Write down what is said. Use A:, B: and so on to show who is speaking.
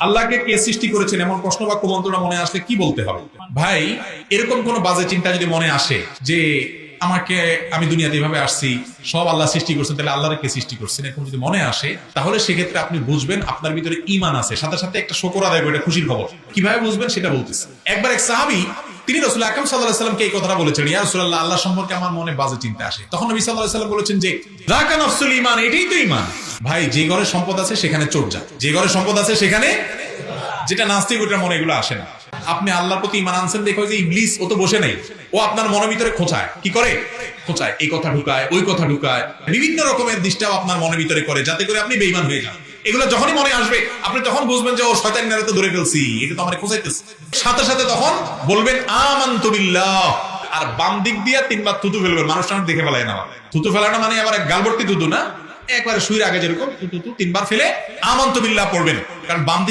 A: আল্লাহকে কে সৃষ্টি করেছেন এমন প্রশ্ন বা কুমন্ত্রণা মনে আসলে কি বলতে হবে? ভাই, এরকম কোন বাজে চিন্তা যদি মনে আসে যে আমি দুনিয়াতে এইভাবে আসছি, সব আল্লাহ সৃষ্টি করছেন, তাহলে আল্লাহর কে সৃষ্টি করছেন, এরকম যদি মনে আসে, তাহলে সেক্ষেত্রে আপনি বুঝবেন আপনার ভিতরে ঈমান আছে, সাথে সাথে একটা শুকর আদায় করে, এটা খুশির খবর। কিভাবে বুঝবেন সেটা বলতেছি। একবার এক সাহাবী, তিনি রাসূল আকরাম সাল্লাল্লাহু আলাইহি ওয়াসাল্লামকে এই কথাটা বলেছেন, ইয়া রাসূলুল্লাহ, আল্লাহ সম্পর্কে আমার মনে বাজে চিন্তা আসে। তখন নবী সাল্লাল্লাহু আলাইহি ওয়াসাল্লাম বলেছেন যে যাকা নাফসুল ঈমান, এটাই তো ঈমান। ভাই, যে ঘরে সম্পদ আছে সেখানে চোর যায়, যে ঘরে সম্পদ আছে সেখানে, যেটা নাস্তিক ওটার মনে এগুলো আসে না। আপনি আল্লাহর প্রতি ঈমান আনছেন দেখো, যে ইবলিস ও তো বসে নেই, ও আপনার মনের ভিতরে খোঁচায়। কি করে? খোঁচায়, এই কথা ঢুকায়, ওই কথা ঢুকায়, বিভিন্ন রকমের দৃষ্টাও আপনার মনের ভিতরে করে, যাতে করে আপনি বেঈমান হয়ে যান। এগুলো যখনই মনে আসবে, আপনি তখন বুঝবেন যে ও শয়তান নারে তো ধরে ফেলছি, এটা তো আমার খোঁচাইতেছে। সাথে সাথে তখন বলবেন আমানতু বিল্লাহ, আর বাম দিক দিয়ে তিনবার থুতু ফেলবেন। মানুষ দেখে ফেলায় না, থুতু ফেলানো মানে আবার এক গালভর্তি থুতু না, একবারে শুইর আগে যেরকম থুতু তিনবার ফেলে আমানতু বিল্লাহ পড়বেন, কারণ বাম